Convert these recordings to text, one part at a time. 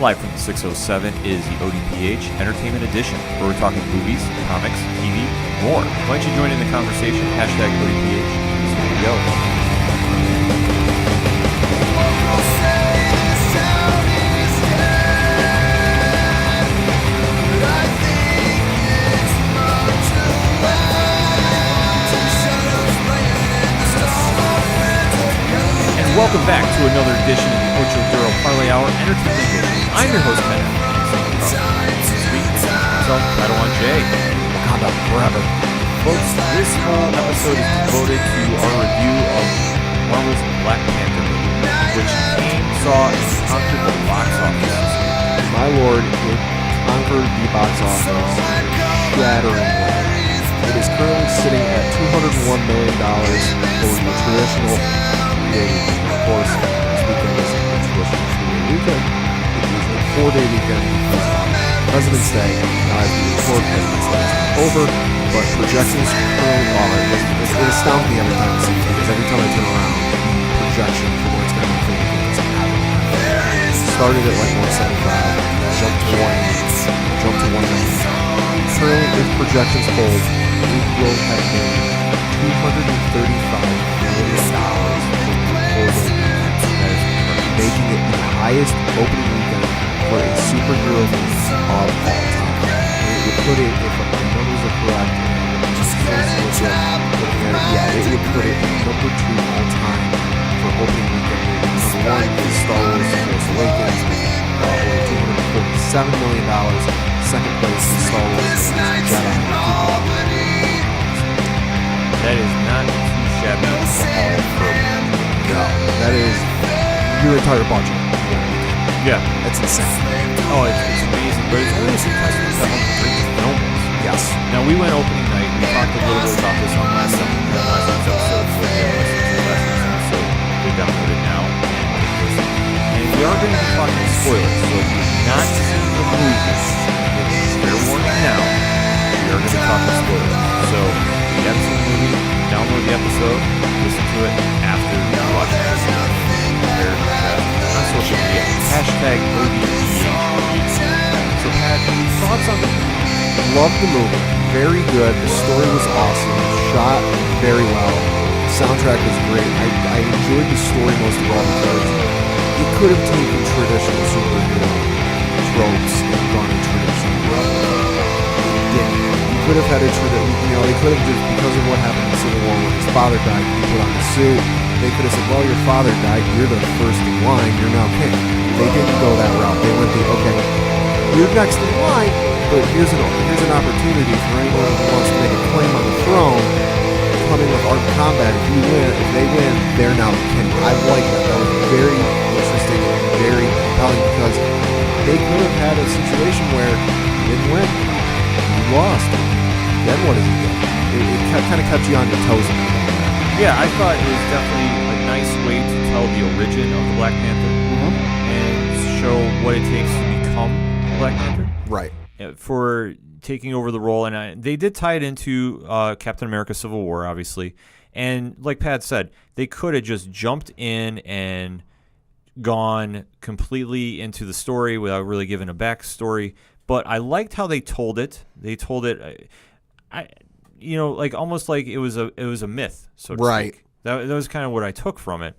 Live from the 607 is the ODPH Entertainment Edition, where we're talking movies, comics, TV, and more. Why don't you join in the conversation? Hashtag ODPH. Here we go. Welcome back to another edition of the Ocho Duro Parlay Hour Entertainment Edition. I'm your host, Ken. This week, myself, Padawan J. Wakanda forever. Folks, this whole episode is devoted to our review of Marvel's Black Panther movie, which saw and conquered the box office. My lord, it conquered the box office shatteringly. It is currently sitting at $201 million for the traditional of course, this weekend is a traditional 3-day weekend. It is a 4-day weekend because of President's Day. Now, as we record, President's Day is over, but projections currently are. It astounds me every time I see it, because every time I turn around, the projection for what it's going to be is happening. It started at like 175, jumped to 180, jumped to 190. Currently, if projections hold, we will have made $235 million. Making it the highest opening weekend for a superhero movie of all time. It would put it, if the numbers are correct, it would put it number 2 all time for opening weekend. Number 1 is Star Wars: The Force Awakens, over $247 million. Second place is Star Wars: The Last Jedi. That is not too shabby at all for a movie. No, that is your entire budget. Yeah. That's insane. Oh, it's amazing, but it's always a testament to how great the film is. Yes. Now, we went opening night. We talked a little bit about this on last week's episode. So if you haven't listened to last week's episode, we download it now. And we are going to be talking spoilers. So if you've not seen the movie, fair warning now, we are going to be talking spoilers. So if you haven't seen the movie, download the episode, listen to it after you watch it. On social media, hashtag ODPHEE. So, Pat, thoughts on the movie? Loved the movie. Very good. The story was awesome. Shot very well. The soundtrack was great. I enjoyed the story most of all because it could have taken traditional superhero tropes and gone a traditional route. It didn't. You could have had a traditional, they could have just, because of what happened in Civil War when his father died, he put on the suit. They could have said, well, your father died, you're the first in line, you're now king. They didn't go that route. They went okay, you're next in line, but here's an opportunity for anyone who wants to make a claim on the throne, come in with armed combat. If they win, they're now the king. I like that. That was very interesting and very compelling because they could have had a situation where he didn't win, he lost. Then what does he do? It kind of kept you on your toes. Yeah, I thought it was definitely a nice way to tell the origin of the Black Panther and show what it takes to become a Black Panther. Right. For taking over the role. And they did tie it into Captain America Civil War, obviously. And like Pat said, they could have just jumped in and gone completely into the story without really giving a backstory. But I liked how they told it. They told it... like almost like it was a myth, so to speak. That was kind of what I took from it.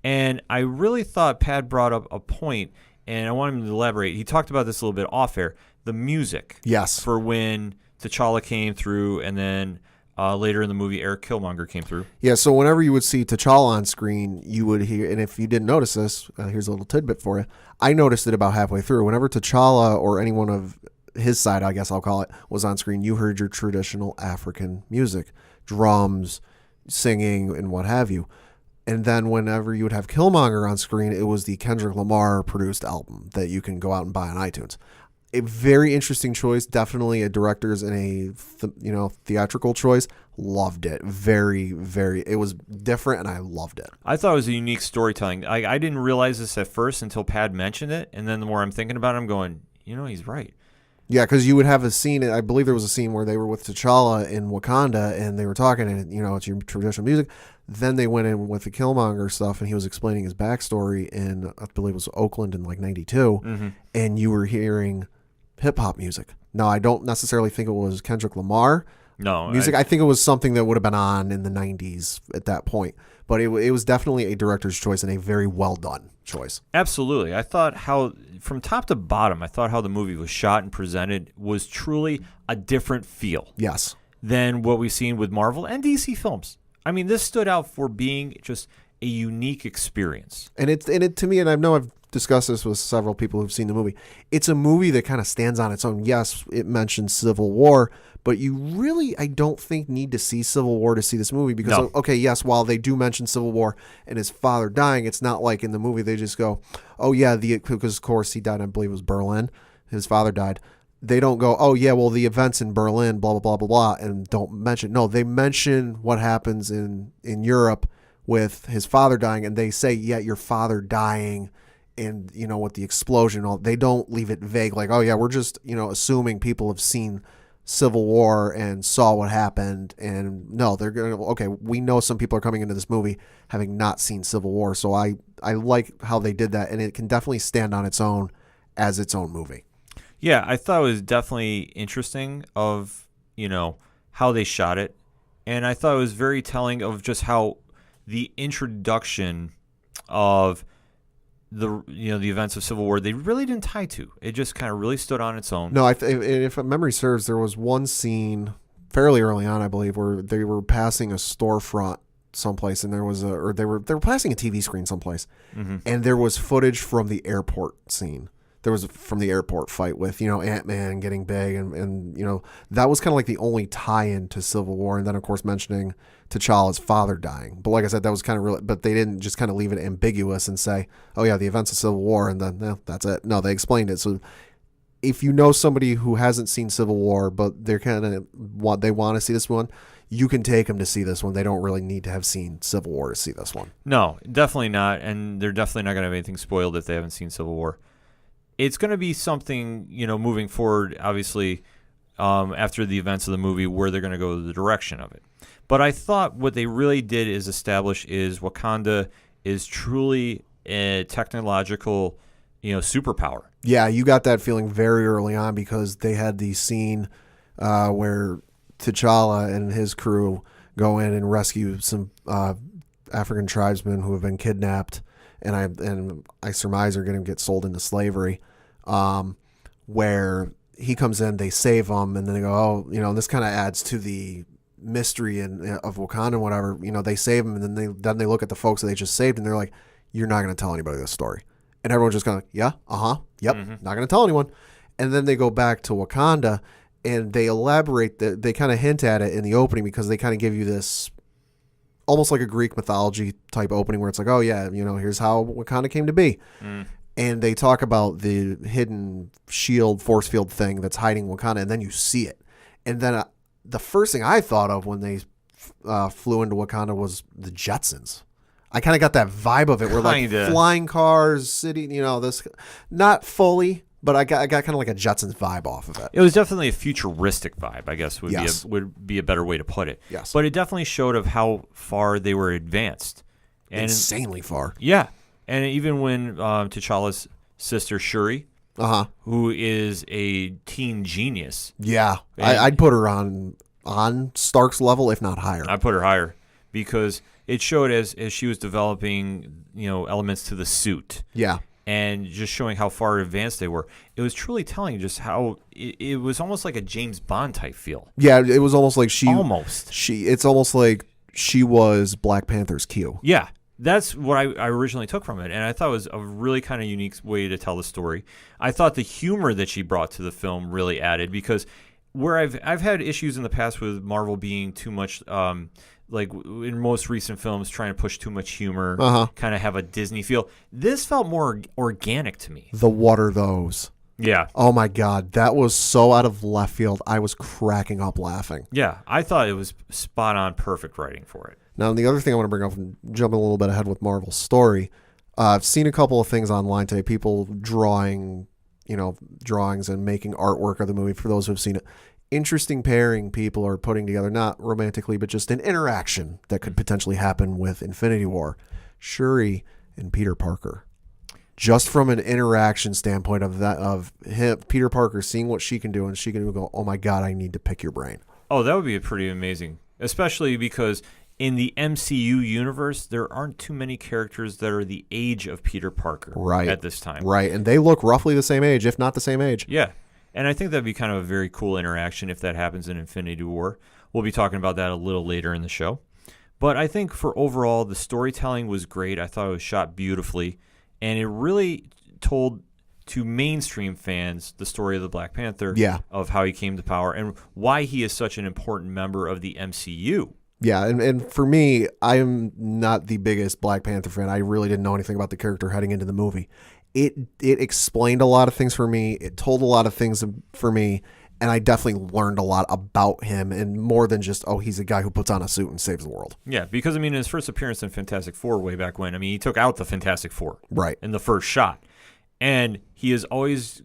And I really thought Pat brought up a point, and I want him to elaborate. He talked about this a little bit off air. The music. Yes. For when T'Challa came through, and then later in the movie, Eric Killmonger came through. Yeah, so whenever you would see T'Challa on screen, you would hear, and if you didn't notice this, here's a little tidbit for you. I noticed it about halfway through. Whenever T'Challa or anyone of his side, I guess I'll call it, was on screen, you heard your traditional African music, drums, singing, and what have you. And then whenever you would have Killmonger on screen, it was the Kendrick Lamar produced album that you can go out and buy on iTunes. A very interesting choice, definitely a director's and a theatrical choice. Loved it. Very, very, it was different and I loved it. I thought it was a unique storytelling. I didn't realize this at first until Pat mentioned it, and then the more I'm thinking about it, I'm going, he's right. Yeah, because you would have a scene, I believe there was a scene where they were with T'Challa in Wakanda and they were talking, and it's your traditional music. Then they went in with the Killmonger stuff, and he was explaining his backstory in, I believe it was Oakland in like 92, and you were hearing hip-hop music. Now, I don't necessarily think it was Kendrick Lamar music. I think it was something that would have been on in the 90s at that point. But it was definitely a director's choice and a very well-done choice. Absolutely. I thought from top to bottom, I thought how the movie was shot and presented was truly a different feel. Yes. Than what we've seen with Marvel and DC films. I mean, this stood out for being just a unique experience. And it to me, and I know I've discussed this with several people who've seen the movie, it's a movie that kind of stands on its own. Yes, it mentions Civil War, but you really, I don't think, need to see Civil War to see this movie because, okay, yes, while they do mention Civil War and his father dying, it's not like in the movie they just go, oh yeah, because of course he died, I believe it was Berlin. His father died. They don't go, oh yeah, well the events in Berlin, blah, blah, blah, blah, blah, and don't mention. No, they mention what happens in Europe with his father dying, and they say, yeah, your father dying, and, you know, with the explosion, they don't leave it vague, like, oh yeah, we're just, you know, assuming people have seen Civil War and saw what happened, and no, they're going to, okay, we know some people are coming into this movie having not seen Civil War, so I like how they did that, and it can definitely stand on its own as its own movie. Yeah, I thought it was definitely interesting of, you know, how they shot it. And I thought it was very telling of just how the introduction of the events of Civil War, they really didn't tie to. It just kind of really stood on its own. No, if memory serves, there was one scene fairly early on, I believe, where they were passing a storefront someplace, and there was they were passing a TV screen someplace, and there was footage from the airport scene. There was from the airport fight with, you know, Ant-Man getting big, and you know, that was kind of like the only tie-in to Civil War, and then of course mentioning T'Challa's father dying. But like I said, that was kind of real, but they didn't just kind of leave it ambiguous and say, oh yeah, the events of Civil War, and then that's it. No, they explained it. So if you know somebody who hasn't seen Civil War, but they're kind of they want to see this one, you can take them to see this one. They don't really need to have seen Civil War to see this one. No, definitely not, and they're definitely not going to have anything spoiled if they haven't seen Civil War. It's going to be something, you know, moving forward, obviously, after the events of the movie, where they're going to go the direction of it. But I thought what they really did is establish is Wakanda is truly a technological, you know, superpower. Yeah, you got that feeling very early on because they had the scene where T'Challa and his crew go in and rescue some African tribesmen who have been kidnapped, and I surmise are going to get sold into slavery. Where he comes in, they save him, and then they go, oh, you know, this kind of adds to the mystery of Wakanda and whatever. You know, they save him, and then they look at the folks that they just saved, and they're like, you're not going to tell anybody this story. And everyone's just going, yeah, yep, not going to tell anyone. And then they go back to Wakanda, and they elaborate, they kind of hint at it in the opening because they kind of give you this almost like a Greek mythology type opening where it's like, oh yeah, you know, here's how Wakanda came to be. And they talk about the hidden shield force field thing that's hiding Wakanda, and then you see it. And then the first thing I thought of when they flew into Wakanda was the Jetsons. I kind of got that vibe of it where like flying cars, city, you know, this, not fully, but I got kind of like a Jetsons vibe off of it. It was definitely a futuristic vibe, I guess would be a better way to put it. Yes. But it definitely showed of how far they were advanced. And insanely far. Yeah. And even when T'Challa's sister Shuri, who is a teen genius. Yeah. I'd put her on Stark's level, if not higher. I'd put her higher because it showed as she was developing, you know, elements to the suit. Yeah. And just showing how far advanced they were. It was truly telling just how it was almost like a James Bond type feel. Yeah, it was almost like it's almost like she was Black Panther's Q. Yeah. That's what I originally took from it, and I thought it was a really kind of unique way to tell the story. I thought the humor that she brought to the film really added, because where I've had issues in the past with Marvel being too much, like in most recent films, trying to push too much humor, kind of have a Disney feel. This felt more organic to me. The what are those? Yeah. Oh my God, that was so out of left field. I was cracking up laughing. Yeah, I thought it was spot on, perfect writing for it. Now, the other thing I want to bring up, and jumping a little bit ahead with Marvel's story, I've seen a couple of things online today, people drawing, you know, drawings and making artwork of the movie for those who have seen it. interesting pairing people are putting together, not romantically, but just an interaction that could potentially happen with Infinity War. Shuri and Peter Parker. Just from an interaction standpoint of him, Peter Parker seeing what she can do, and she can go, oh my God, I need to pick your brain. Oh, that would be pretty amazing, especially because in the MCU universe, there aren't too many characters that are the age of Peter Parker at this time. Right, and they look roughly the same age, if not the same age. Yeah, and I think that'd be kind of a very cool interaction if that happens in Infinity War. We'll be talking about that a little later in the show. But I think for overall, the storytelling was great. I thought it was shot beautifully, and it really told to mainstream fans the story of the Black Panther, of how he came to power and why he is such an important member of the MCU. Yeah, and for me, I am not the biggest Black Panther fan. I really didn't know anything about the character heading into the movie. It explained a lot of things for me. It told a lot of things for me, and I definitely learned a lot about him, and more than just, oh, he's a guy who puts on a suit and saves the world. Yeah, because, I mean, his first appearance in Fantastic Four way back when, I mean, he took out the Fantastic Four in the first shot. And he has always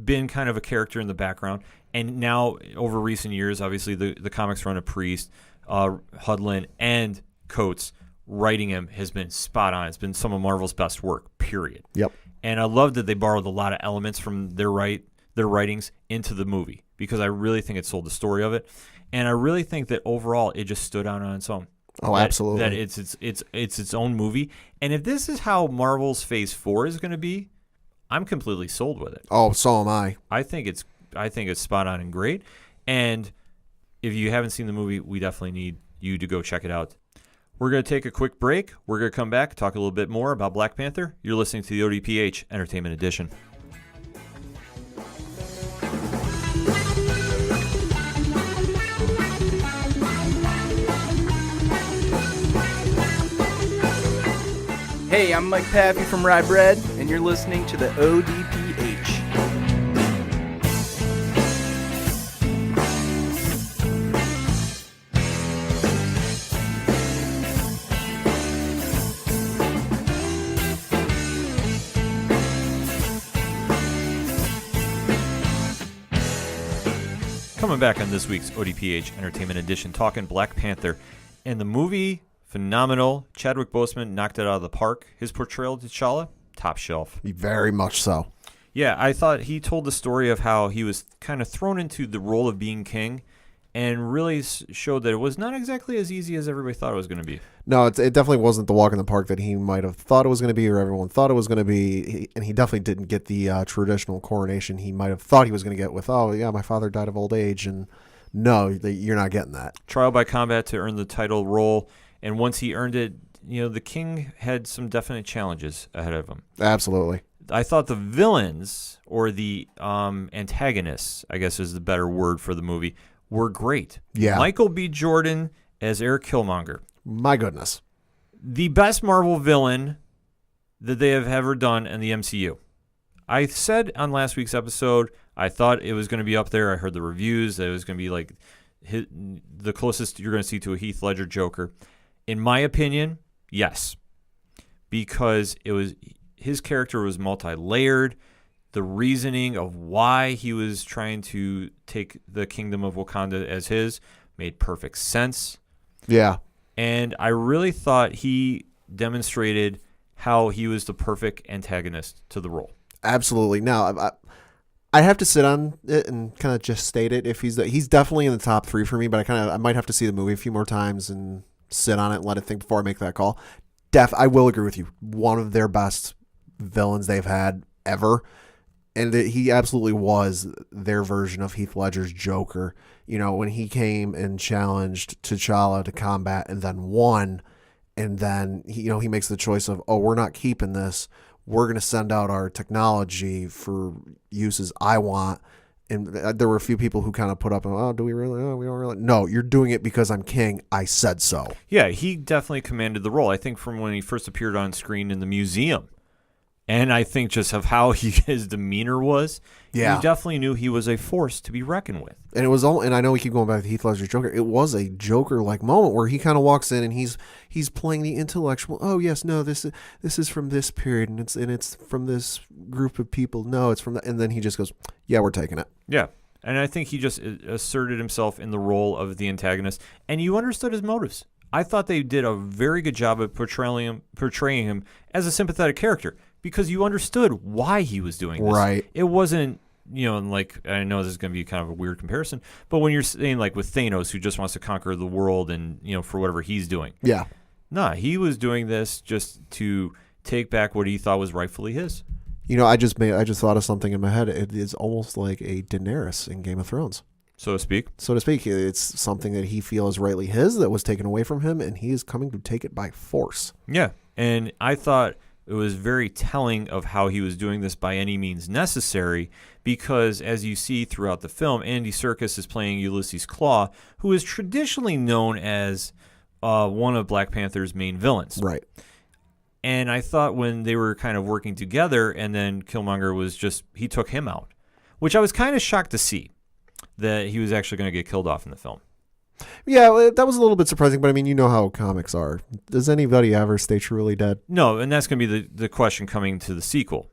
been kind of a character in the background. And now, over recent years, obviously, the comics run of Priest, Hudlin, and Coates writing him has been spot on. It's been some of Marvel's best work, period. Yep. And I love that they borrowed a lot of elements from their writings into the movie, because I really think it sold the story of it. And I really think that overall it just stood out on its own. Oh, absolutely. That it's its own movie. And if this is how Marvel's Phase 4 is going to be, I'm completely sold with it. Oh, so am I. I think it's spot on and great. And if you haven't seen the movie, we definitely need you to go check it out. We're going to take a quick break. We're going to come back, talk a little bit more about Black Panther. You're listening to the ODPH Entertainment Edition. Hey, I'm Mike Paffey from Rye Bread, and you're listening to the ODPH. Coming back on this week's ODPH Entertainment Edition, talking Black Panther. And the movie, phenomenal. Chadwick Boseman knocked it out of the park. His portrayal of T'Challa, top shelf. Very much so. Yeah, I thought he told the story of how he was kind of thrown into the role of being king and really showed that it was not exactly as easy as everybody thought it was going to be. No, it definitely wasn't the walk in the park that he might have thought it was going to be, or everyone thought it was going to be. And he definitely didn't get the traditional coronation he might have thought he was going to get with, oh, yeah, my father died of old age. And no, you're not getting that. Trial by combat to earn the title role. And once he earned it, the king had some definite challenges ahead of him. Absolutely. I thought the villains, or the antagonists, I guess is the better word for the movie, were great. Yeah. Michael B. Jordan as Eric Killmonger. My goodness. The best Marvel villain that they have ever done in the MCU. I said on last week's episode, I thought it was going to be up there. I heard the reviews that it was going to be like the closest you're going to see to a Heath Ledger Joker. In my opinion, yes. Because his character was multi-layered. The reasoning of why he was trying to take the kingdom of Wakanda as his made perfect sense. Yeah. And I really thought he demonstrated how he was the perfect antagonist to the role. Absolutely. Now, I have to sit on it and kind of just state it. If he's definitely in the top 3 for me, but I might have to see the movie a few more times and sit on it and let it think before I make that call. I will agree with you. One of their best villains they've had ever. And he absolutely was their version of Heath Ledger's Joker. When he came and challenged T'Challa to combat and then won, and then he makes the choice of, oh, we're not keeping this. We're going to send out our technology for uses I want. And there were a few people who kind of put up, oh, do we really? Oh, we don't really. No, you're doing it because I'm king. I said so. Yeah, he definitely commanded the role. I think from when he first appeared on screen in the museum. And I think just of how his demeanor was, you definitely knew he was a force to be reckoned with. And it was all, and I know we keep going back to Heath Ledger's Joker. It was a Joker-like moment where he kind of walks in and he's playing the intellectual. Oh yes, no, this is from this period, and it's from this group of people. No, it's from that, and then he just goes, yeah, we're taking it. Yeah, And I think he just asserted himself in the role of the antagonist, and you understood his motives. I thought they did a very good job of portraying him as a sympathetic character because you understood why he was doing this. Right. It wasn't, like, I know this is going to be kind of a weird comparison, but when you're saying, like, with Thanos, who just wants to conquer the world and, for whatever he's doing. Yeah. Nah, he was doing this just to take back what he thought was rightfully his. I just thought of something in my head. It is almost like a Daenerys in Game of Thrones, so to speak. It's something that he feels rightly his that was taken away from him, and he is coming to take it by force. Yeah, and I thought it was very telling of how he was doing this by any means necessary, because as you see throughout the film, Andy Serkis is playing Ulysses Klaue, who is traditionally known as one of Black Panther's main villains. Right. And I thought when they were kind of working together and then Killmonger he took him out, which I was kind of shocked to see that he was actually going to get killed off in the film. Yeah, that was a little bit surprising, but I mean, you know how comics are. Does anybody ever stay truly dead? No, and that's going to be the question coming to the sequel,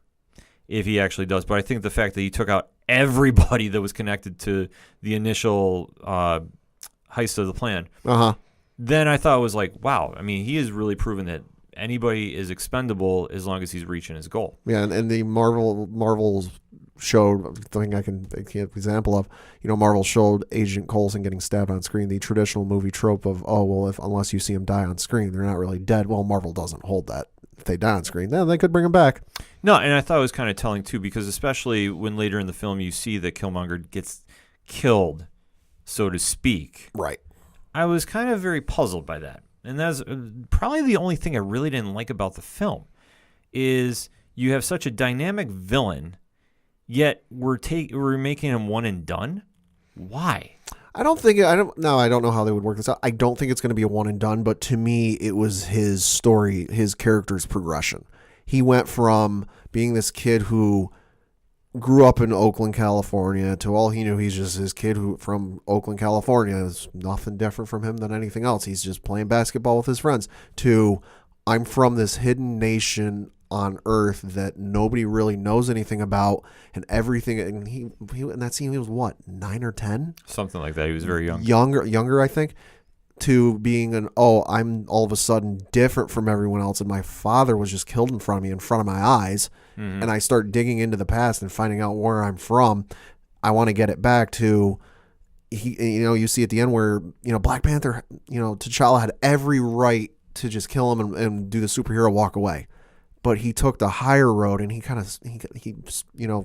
if he actually does. But I think the fact that he took out everybody that was connected to the initial heist of the plan, then I thought it was like, wow, I mean, he has really proven that anybody is expendable as long as he's reaching his goal. Yeah, and the Marvel's showed, the thing I can give an example of, Marvel showed Agent Coulson getting stabbed on screen, the traditional movie trope of, unless you see him die on screen, they're not really dead. Well, Marvel doesn't hold that. If they die on screen, then they could bring him back. No, and I thought it was kind of telling too, because especially when later in the film you see that Killmonger gets killed, so to speak. Right. I was kind of very puzzled by that. And that's probably the only thing I really didn't like about the film, is you have such a dynamic villain, yet we're making him one and done. Why? I don't know how they would work this out. I don't think it's going to be a one and done, but to me, it was his story, his character's progression. He went from being this kid who grew up in Oakland, California, to all he knew, he's just this kid who from Oakland, California. There's nothing different from him than anything else. He's just playing basketball with his friends. To, I'm from this hidden nation on Earth that nobody really knows anything about, and everything. And he in that scene, he was what, 9 or 10? Something like that. He was very young. Younger, I think. To being I'm all of a sudden different from everyone else, and my father was just killed in front of me, in front of my eyes, and I start digging into the past and finding out where I'm from. I want to get it back to, you see at the end where, Black Panther, T'Challa had every right to just kill him and do the superhero walk away. But he took the higher road, and he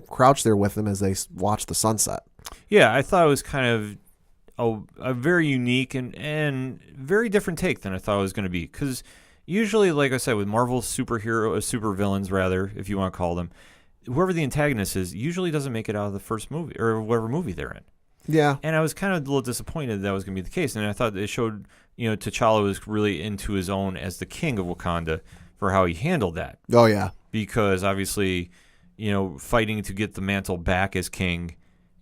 crouched there with them as they watched the sunset. Yeah, I thought it was kind of a very unique and very different take than I thought it was going to be. Because usually, like I said, with Marvel supervillains, rather, if you want to call them, whoever the antagonist is usually doesn't make it out of the first movie or whatever movie they're in. Yeah. And I was kind of a little disappointed that was going to be the case. And I thought it showed, T'Challa was really into his own as the king of Wakanda for how he handled that. Oh, yeah. Because obviously, fighting to get the mantle back as king,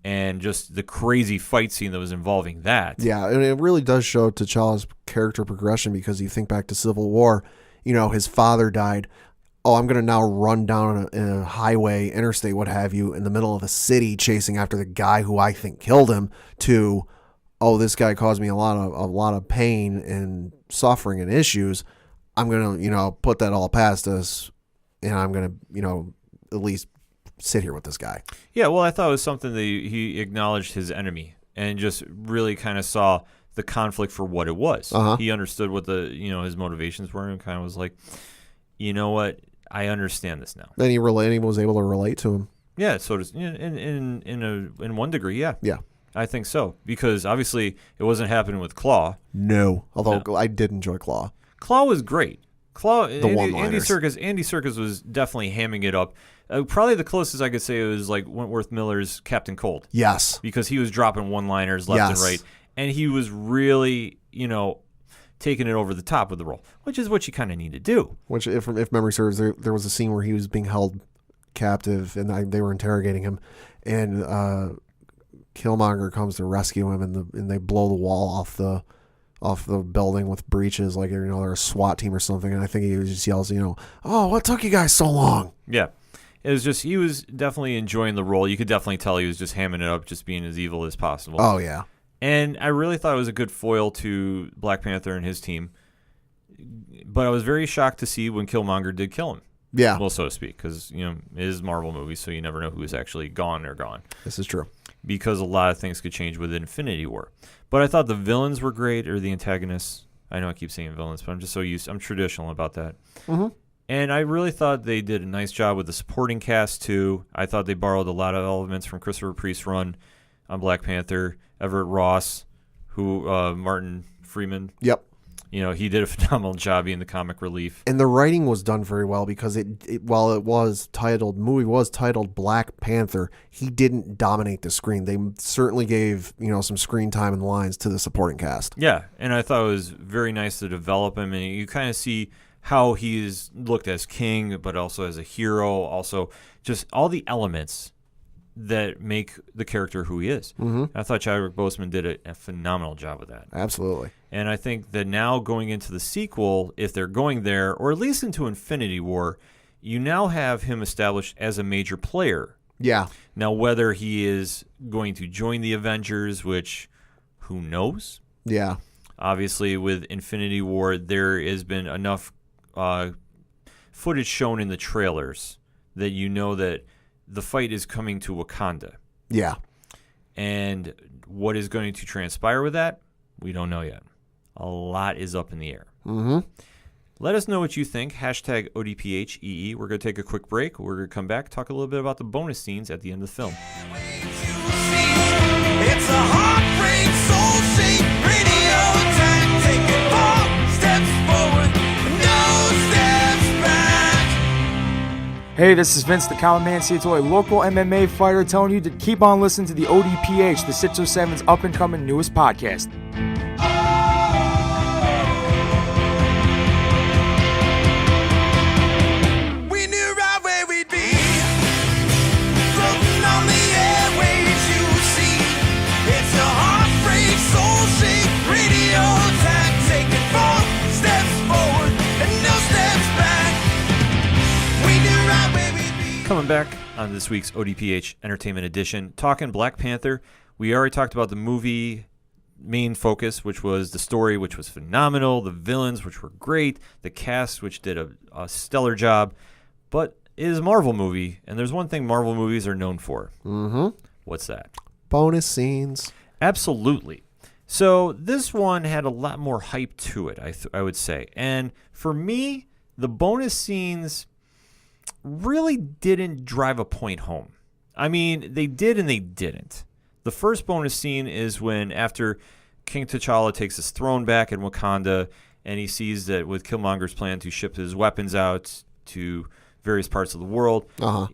and just the crazy fight scene that was involving that. Yeah, and it really does show T'Challa's character progression, because you think back to Civil War, his father died. Oh, I'm going to now run down a highway, interstate, what have you, in the middle of a city chasing after the guy who I think killed him, to, this guy caused me a lot of pain and suffering and issues. I'm going to, put that all past us, and I'm going to, at least sit here with this guy. Yeah, well, I thought it was something that he acknowledged his enemy and just really kind of saw the conflict for what it was. He understood what his motivations were, and kind of was like, you know what, I understand this now. And he was able to relate to him. Yeah, so in one degree, yeah. Yeah. I think so, because obviously it wasn't happening with Klaue. No, although I did enjoy Klaue. Klaue was great. Andy Serkis was definitely hamming it up. Probably the closest I could say it was like Wentworth Miller's Captain Cold. Yes. Because he was dropping one-liners left and right. And he was really, taking it over the top with the role, which is what you kind of need to do. Which, if memory serves, there was a scene where he was being held captive, and they were interrogating him, and Killmonger comes to rescue him, and they blow the wall off the building with breaches, like they're a SWAT team or something. And I think he just yells, what took you guys so long? Yeah. It was just he was definitely enjoying the role. You could definitely tell he was just hamming it up, just being as evil as possible. Oh yeah. And I really thought it was a good foil to Black Panther and his team. But I was very shocked to see when Killmonger did kill him. Yeah. Well, so to speak, because it is a Marvel movie, so you never know who is actually gone or gone. This is true. Because a lot of things could change with Infinity War. But I thought the villains were great, or the antagonists. I know I keep saying villains, but I'm just so I'm traditional about that. Mm-hmm. And I really thought they did a nice job with the supporting cast, too. I thought they borrowed a lot of elements from Christopher Priest's run on Black Panther. Everett Ross, Martin Freeman. Yep. He did a phenomenal job being the comic relief. And the writing was done very well because while it was titled, movie was titled Black Panther, he didn't dominate the screen. They certainly gave, some screen time and lines to the supporting cast. Yeah, and I thought it was very nice to develop him, and you kind of see how he is looked as king, but also as a hero, also just all the elements that make the character who he is. Mm-hmm. I thought Chadwick Boseman did a phenomenal job with that. Absolutely. And I think that now going into the sequel, if they're going there, or at least into Infinity War, you now have him established as a major player. Yeah. Now, whether he is going to join the Avengers, which who knows? Yeah. Obviously, with Infinity War, there has been enough footage shown in the trailers that you know that the fight is coming to Wakanda. Yeah. And what is going to transpire with that, we don't know yet. A lot is up in the air. Mm-hmm. Let us know what you think. Hashtag ODPHEE. We're going to take a quick break. We're going to come back, talk a little bit about the bonus scenes at the end of the film. It's a heartbreak, soul-shaped radio attack. Taking 4 steps forward, no steps back. Hey, this is Vince the Common Man Seattle, a local MMA fighter, telling you to keep on listening to the ODPH, the 607's up-and-coming newest podcast. We knew right where we'd be, floating on the airwaves, you see. It's a heartbreak, soul-shaped radio attack. Taking 4 steps forward and no steps back. We knew right where we'd be. Coming back on this week's ODPH Entertainment Edition, talking Black Panther. We already talked about the movie main focus, which was the story, which was phenomenal, the villains, which were great, the cast, which did a stellar job. But it is a Marvel movie, and there's one thing Marvel movies are known for. Mm-hmm. What's that? Bonus scenes. Absolutely. So this one had a lot more hype to it, I would say. And for me, the bonus scenes really didn't drive a point home. I mean, they did and they didn't. The first bonus scene is when after King T'Challa takes his throne back in Wakanda and he sees that with Killmonger's plan to ship his weapons out to various parts of the world,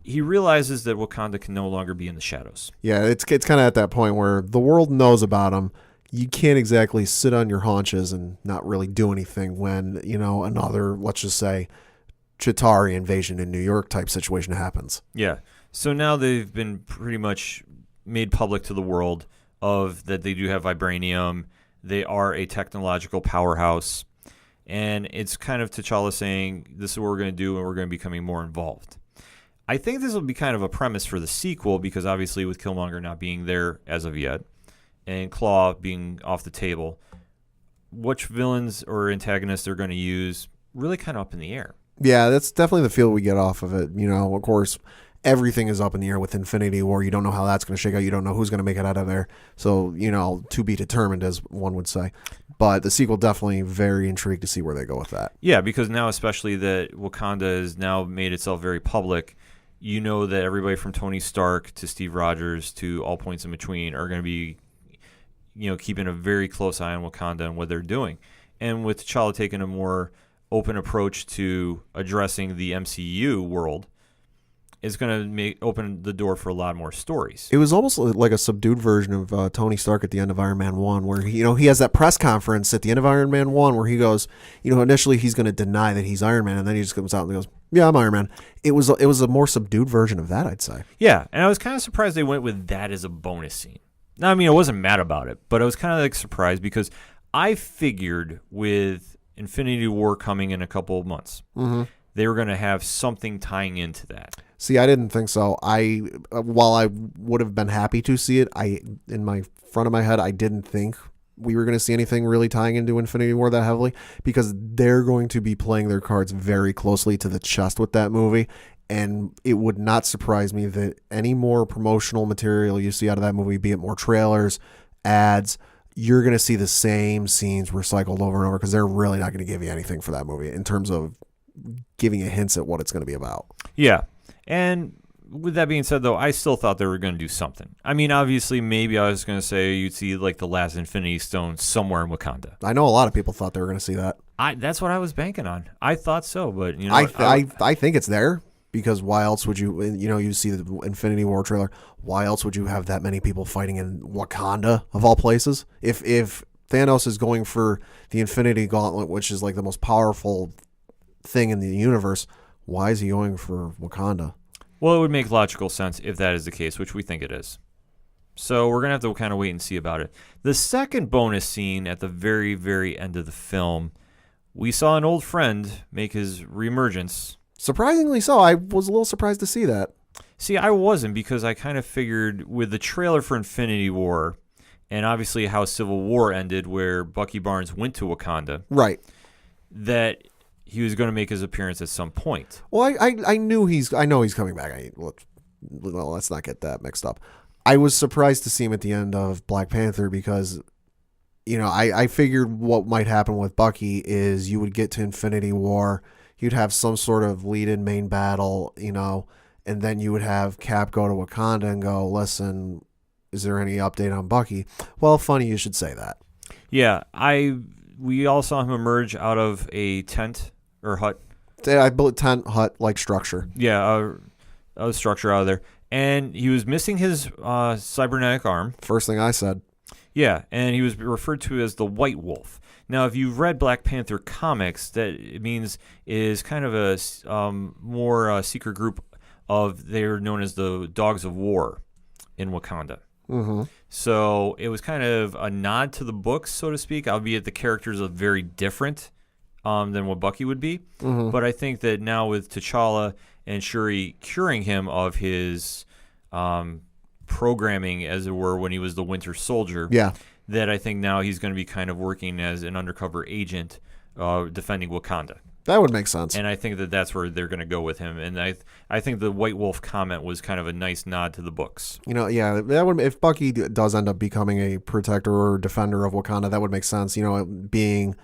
he realizes that Wakanda can no longer be in the shadows. Yeah, it's kind of at that point where the world knows about him. You can't exactly sit on your haunches and not really do anything when, another, let's just say, Chitauri invasion in New York type situation happens. Yeah. So now they've been pretty much made public to the world of that they do have vibranium. They are a technological powerhouse. And it's kind of T'Challa saying, this is what we're going to do, and we're going to be becoming more involved. I think this will be kind of a premise for the sequel, because obviously with Killmonger not being there as of yet, and Claw being off the table, which villains or antagonists they're going to use, really kind of up in the air. Yeah, that's definitely the feel we get off of it. Of course, everything is up in the air with Infinity War. You don't know how that's going to shake out. You don't know who's going to make it out of there. So, to be determined, as one would say. But the sequel, definitely very intrigued to see where they go with that. Yeah, because now especially that Wakanda has now made itself very public, you know that everybody from Tony Stark to Steve Rogers to all points in between are going to be, keeping a very close eye on Wakanda and what they're doing. And with T'Challa taking a more open approach to addressing the MCU world, is going to open the door for a lot more stories. It was almost like a subdued version of Tony Stark at the end of Iron Man 1, where he has that press conference at the end of Iron Man 1 where he goes, initially he's going to deny that he's Iron Man, and then he just comes out and goes, yeah, I'm Iron Man. It was a more subdued version of that, I'd say. Yeah, and I was kind of surprised they went with that as a bonus scene. Now, I mean, I wasn't mad about it, but I was kind of surprised because I figured with Infinity War coming in a couple of months, they were going to have something tying into that. See, I didn't think so. While I would have been happy to see it, in my front of my head, I didn't think we were going to see anything really tying into Infinity War that heavily, because they're going to be playing their cards very closely to the chest with that movie. And it would not surprise me that any more promotional material you see out of that movie, be it more trailers, ads, you're going to see the same scenes recycled over and over, because they're really not going to give you anything for that movie in terms of giving you hints at what it's going to be about. Yeah. And with that being said, though, I still thought they were going to do something. I mean, obviously, maybe I was going to say you'd see like the last Infinity Stone somewhere in Wakanda. I know a lot of people thought they were going to see that. That's what I was banking on. I thought so, but I think it's there, because why else would you see the Infinity War trailer? Why else would you have that many people fighting in Wakanda of all places? If Thanos is going for the Infinity Gauntlet, which is like the most powerful thing in the universe, why is he going for Wakanda? Well, it would make logical sense if that is the case, which we think it is. So we're going to have to kind of wait and see about it. The second bonus scene at the very, very end of the film, we saw an old friend make his reemergence. Surprisingly so. I was a little surprised to see that. See, I wasn't, because I kind of figured with the trailer for Infinity War, and obviously how Civil War ended, where Bucky Barnes went to Wakanda, right, that he was going to make his appearance at some point. Well, I know he's coming back. Let's not get that mixed up. I was surprised to see him at the end of Black Panther, because, I figured what might happen with Bucky is you would get to Infinity War, you'd have some sort of lead-in main battle, and then you would have Cap go to Wakanda and go, listen, is there any update on Bucky? Well, funny you should say that. Yeah, we all saw him emerge out of a tent or hut. I built tent hut-like structure. Yeah, a structure out of there. And he was missing his cybernetic arm. First thing I said. Yeah, and he was referred to as the White Wolf. Now, if you've read Black Panther comics, that it means is kind of a more secret group they're known as the Dogs of War in Wakanda. Mm-hmm. So it was kind of a nod to the books, so to speak, albeit the characters are very different than what Bucky would be. Mm-hmm. But I think that now with T'Challa and Shuri curing him of his programming, as it were, when he was the Winter Soldier, yeah, that I think now he's going to be kind of working as an undercover agent defending Wakanda. That would make sense. And I think that that's where they're going to go with him. And I think the White Wolf comment was kind of a nice nod to the books. Yeah, that would, if Bucky does end up becoming a protector or defender of Wakanda, that would make sense. Being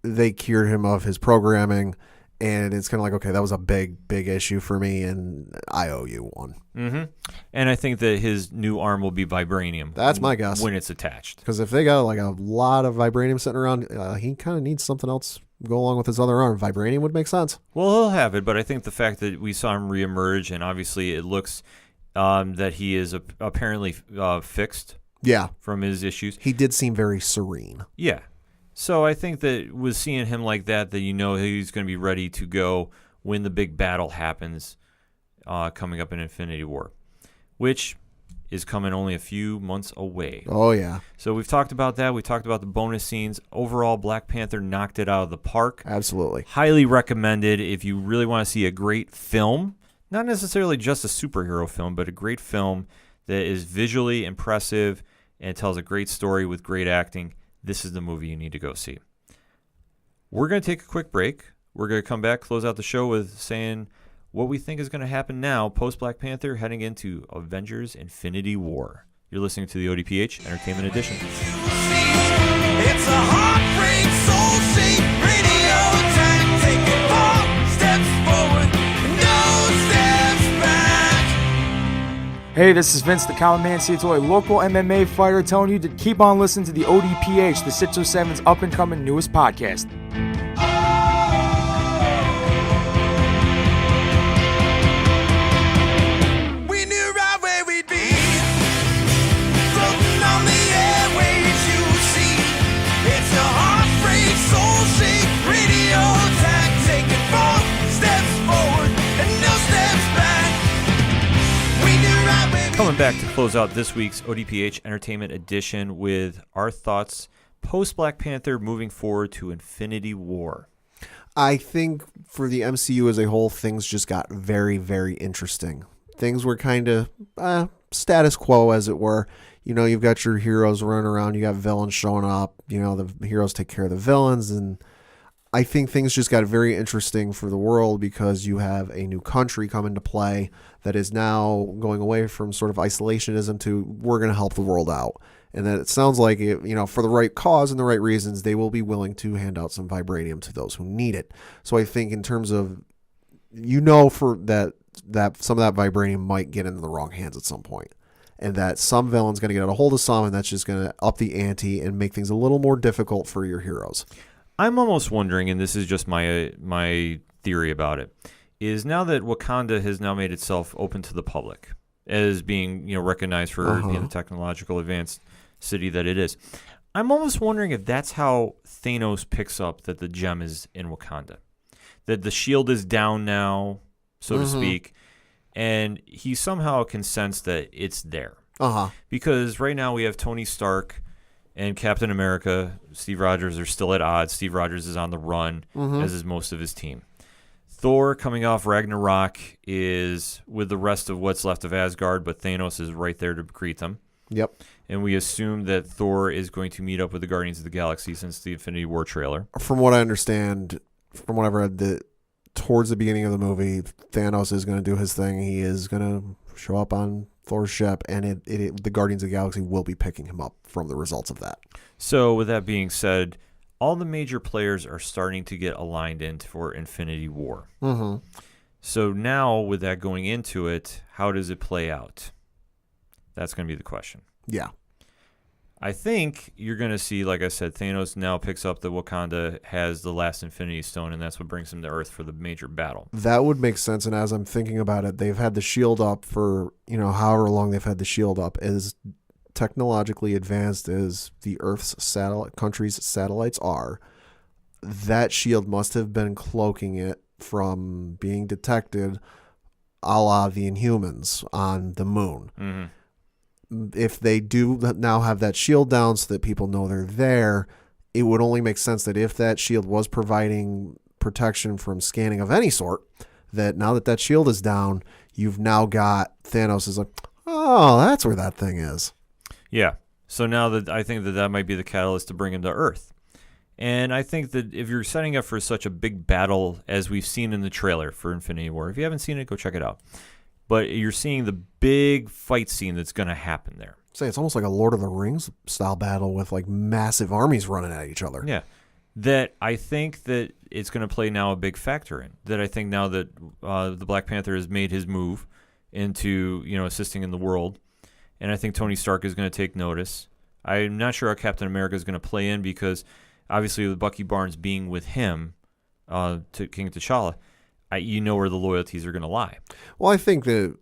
they cured him of his programming, and it's kind of like, okay, that was a big issue for me, and I owe you one. Mm-hmm. And I think that his new arm will be vibranium. That's my guess. When it's attached. Because if they got like a lot of vibranium sitting around, he kind of needs something else to go along with his other arm. Vibranium would make sense. Well, he'll have it, but I think the fact that we saw him reemerge, and obviously it looks that he is apparently fixed. Yeah. From his issues. He did seem very serene. Yeah. So I think that with seeing him like that he's going to be ready to go when the big battle happens coming up in Infinity War, which is coming only a few months away. Oh, yeah. So we've talked about that. We talked about the bonus scenes. Overall, Black Panther knocked it out of the park. Absolutely. Highly recommended if you really want to see a great film, not necessarily just a superhero film, but a great film that is visually impressive and tells a great story with great acting. This is the movie you need to go see. We're going to take a quick break. We're going to come back, close out the show with saying what we think is going to happen now, post-Black Panther, heading into Avengers Infinity War. You're listening to the ODPH Entertainment Edition. It's a heartbreak, soul-shaped radio attack. Taking 4 steps forward, no steps back. Hey, this is Vince the Common Man Ciatoy, local MMA fighter, telling you to keep on listening to the ODPH, the 607's up-and-coming newest podcast. We knew right where we'd be, floating on the airwaves you see. It's a heartbreak, soul-shaped radio attack. Taking 4 steps forward and no steps back. We knew right where we'd be. Coming back to close out this week's ODPH Entertainment Edition with our thoughts post-Black Panther moving forward to Infinity War. I think for the MCU as a whole, things just got very, very interesting. Things were kind of status quo, as it were. You know, you've got your heroes running around, you got villains showing up, you know, the heroes take care of the villains, and I think things just got very interesting for the world because you have a new country come into play that is now going away from sort of isolationism to we're going to help the world out. And that it sounds like, it, you know, for the right cause and the right reasons, they will be willing to hand out some vibranium to those who need it. So I think in terms of, you know, for that some of that vibranium might get into the wrong hands at some point. And that some villain's going to get a hold of some, and that's just going to up the ante and make things a little more difficult for your heroes. I'm almost wondering, and this is just my theory about it, is now that Wakanda has now made itself open to the public as being, you know, recognized for the technological advanced city that it is, I'm almost wondering if that's how Thanos picks up that the gem is in Wakanda, that the shield is down now, so to speak, and he somehow can sense that it's there. Because right now we have Tony Stark and Captain America. Steve Rogers are still at odds. Steve Rogers is on the run, as is most of his team. Thor, coming off Ragnarok, is with the rest of what's left of Asgard, but Thanos is right there to greet them. Yep. And we assume that Thor is going to meet up with the Guardians of the Galaxy since the Infinity War trailer. From what I understand, from what I've read, towards the beginning of the movie, Thanos is going to do his thing. He is going to show up on Thor's ship, and the Guardians of the Galaxy will be picking him up from the results of that. So with that being said, all the major players are starting to get aligned in for Infinity War. So now with that going into it, how does it play out? That's going to be the question. Yeah. I think you're going to see, like I said, Thanos now picks up that Wakanda has the last Infinity Stone, and that's what brings him to Earth for the major battle. That would make sense, and as I'm thinking about it, they've had the shield up for, you know, however long they've had the shield up. As technologically advanced as the Earth's country's satellites are, that shield must have been cloaking it from being detected a la the Inhumans on the moon. If they do now have that shield down so that people know they're there, it would only make sense that if that shield was providing protection from scanning of any sort, that now that shield is down, you've now got Thanos is like, oh, that's where that thing is. Yeah. So now that I think that might be the catalyst to bring him to Earth. And I think that if you're setting up for such a big battle as we've seen in the trailer for Infinity War, if you haven't seen it, go check it out. But you're seeing the big fight scene that's going to happen there. Say it's almost like a Lord of the Rings style battle with like massive armies running at each other. Yeah. That I think that it's going to play now a big factor in. That I think now that the Black Panther has made his move into, you know, assisting in the world, and I think Tony Stark is going to take notice. I'm not sure how Captain America is going to play in because obviously with Bucky Barnes being with him, to King T'Challa, you know where the loyalties are going to lie. Well, I think that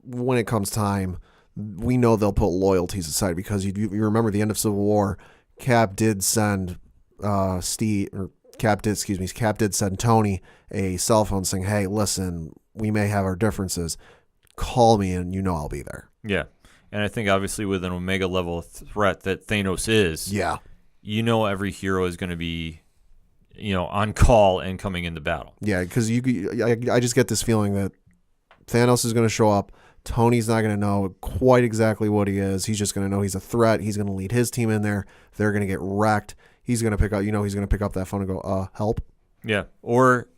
when it comes time, we know they'll put loyalties aside because you remember the end of Civil War, Cap did send Cap did send Tony a cell phone saying, hey, listen, we may have our differences. Call me and you know I'll be there. Yeah. And I think obviously with an Omega level threat that Thanos is, you know every hero is going to be, you know, on call and coming into battle. Yeah, because I just get this feeling that Thanos is going to show up. Tony's not going to know quite exactly what he is. He's just going to know he's a threat. He's going to lead his team in there. They're going to get wrecked. He's going to pick up that phone and go, help. Yeah. Or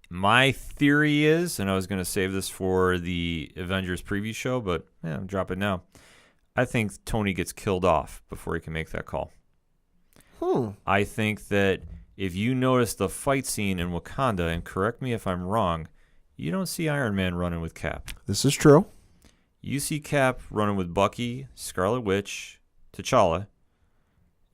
my theory is, and I was going to save this for the Avengers preview show, but I'm dropping it now. I think Tony gets killed off before he can make that call. I think that if you notice the fight scene in Wakanda, and correct me if I'm wrong, you don't see Iron Man running with Cap. This is true. You see Cap running with Bucky, Scarlet Witch, T'Challa,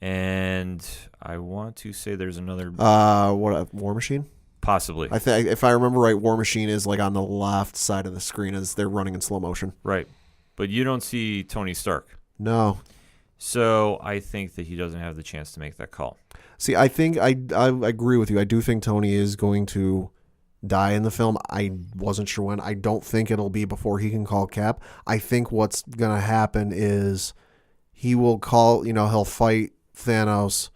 and I want to say there's another... War Machine? Possibly. I think if I remember right, War Machine is like on the left side of the screen as they're running in slow motion. Right. But you don't see Tony Stark. No. So I think that he doesn't have the chance to make that call. See, I think I agree with you. I do think Tony is going to die in the film. I wasn't sure when. I don't think it'll be before he can call Cap. I think what's going to happen is he will call, he'll fight Thanos.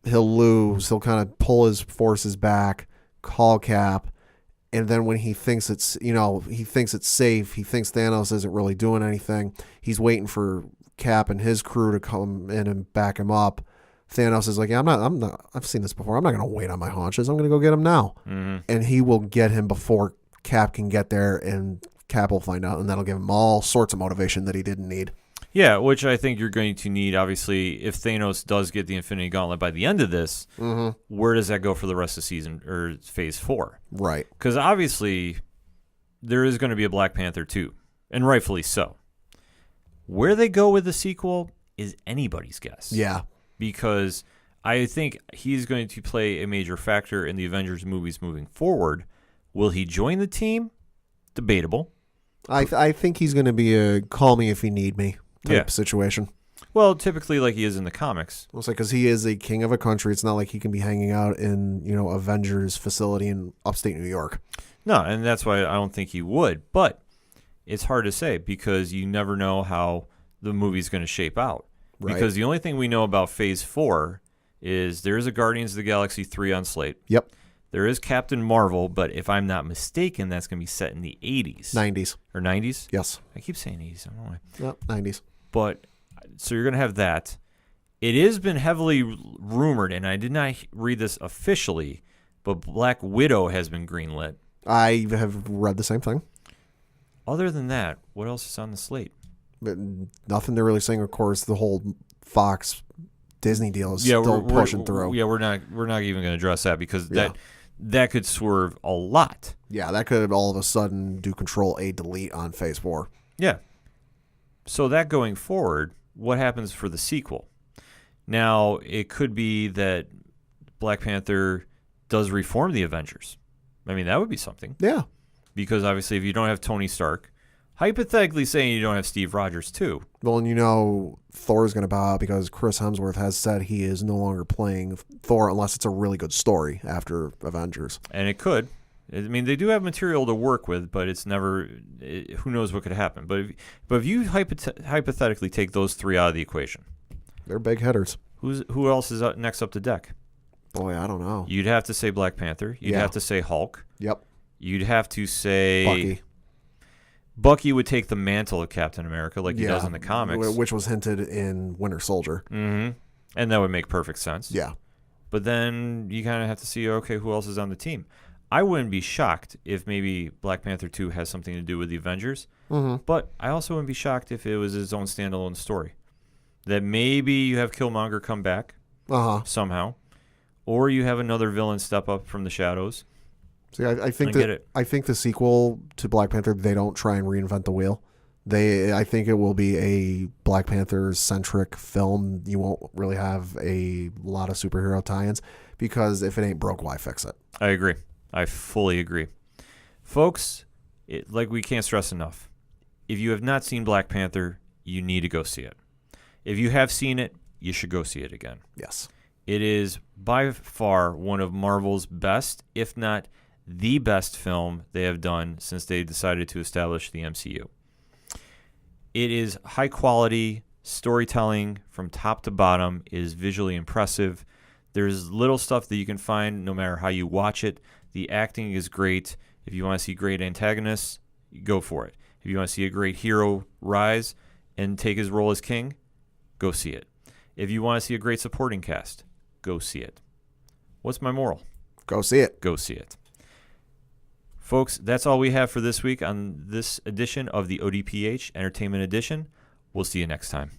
he'll lose. He'll kind of pull his forces back, call Cap, and then when he thinks it's safe, he thinks Thanos isn't really doing anything. He's waiting for Cap and his crew to come in and back him up. Thanos is like, yeah, I'm not. I've seen this before. I'm not going to wait on my haunches. I'm going to go get him now. Mm-hmm. And he will get him before Cap can get there, and Cap will find out, and that'll give him all sorts of motivation that he didn't need. Yeah, which I think you're going to need, obviously, if Thanos does get the Infinity Gauntlet by the end of this, where does that go for the rest of season or Phase 4? Right. Because obviously, there is going to be a Black Panther 2, and rightfully so. Where they go with the sequel is anybody's guess. Yeah. Because I think he's going to play a major factor in the Avengers movies moving forward. Will he join the team? Debatable. I think he's going to be a call me if you need me type situation. Well, typically like he is in the comics. It's like because he is a king of a country. It's not like he can be hanging out in Avengers facility in upstate New York. No, and that's why I don't think he would. But it's hard to say because you never know how the movie's going to shape out. Right. Because the only thing we know about Phase 4 is there is a Guardians of the Galaxy 3 on slate. Yep. There is Captain Marvel, but if I'm not mistaken, that's going to be set in the 80s. 90s. Or 90s? Yes. I keep saying 80s. I don't know why. Yep, 90s. But, so you're going to have that. It has been heavily rumored, and I did not read this officially, but Black Widow has been greenlit. I have read the same thing. Other than that, what else is on the slate? But nothing they're really saying. Of course, the whole Fox Disney deal is still pushing through. Yeah, we're not even going to address that because that could swerve a lot. Yeah, that could all of a sudden do Control-A-Delete on Phase 4. Yeah. So that going forward, what happens for the sequel? Now, it could be that Black Panther does reform the Avengers. I mean, that would be something. Yeah. Because obviously, if you don't have Tony Stark, hypothetically saying you don't have Steve Rogers too. Well, and Thor is going to bow out because Chris Hemsworth has said he is no longer playing Thor unless it's a really good story after Avengers. And it could. I mean, they do have material to work with, but it's never. Who knows what could happen? But if you hypothetically take those three out of the equation, they're big hitters. Who else is next up to deck? Boy, I don't know. You'd have to say Black Panther. You'd have to say Hulk. Yep. You'd have to say Bucky. Bucky would take the mantle of Captain America like he does in the comics. Which was hinted in Winter Soldier. Mm-hmm. And that would make perfect sense. Yeah. But then you kind of have to see, okay, who else is on the team? I wouldn't be shocked if maybe Black Panther 2 has something to do with the Avengers. Mm-hmm. But I also wouldn't be shocked if it was his own standalone story. That maybe you have Killmonger come back somehow. Or you have another villain step up from the shadows. See, I think the sequel to Black Panther, they don't try and reinvent the wheel. I think it will be a Black Panther-centric film. You won't really have a lot of superhero tie-ins because if it ain't broke, why fix it? I agree. I fully agree. Folks, we can't stress enough. If you have not seen Black Panther, you need to go see it. If you have seen it, you should go see it again. Yes. It is by far one of Marvel's best, if not the best film they have done since they decided to establish the MCU. It is high quality storytelling from top to bottom. It is visually impressive. There's little stuff that you can find no matter how you watch it. The acting is great. If you want to see great antagonists, go for it. If you want to see a great hero rise and take his role as king, go see it. If you want to see a great supporting cast, go see it. What's my moral? Go see it. Go see it. Folks, that's all we have for this week on this edition of the ODPH Entertainment Edition. We'll see you next time.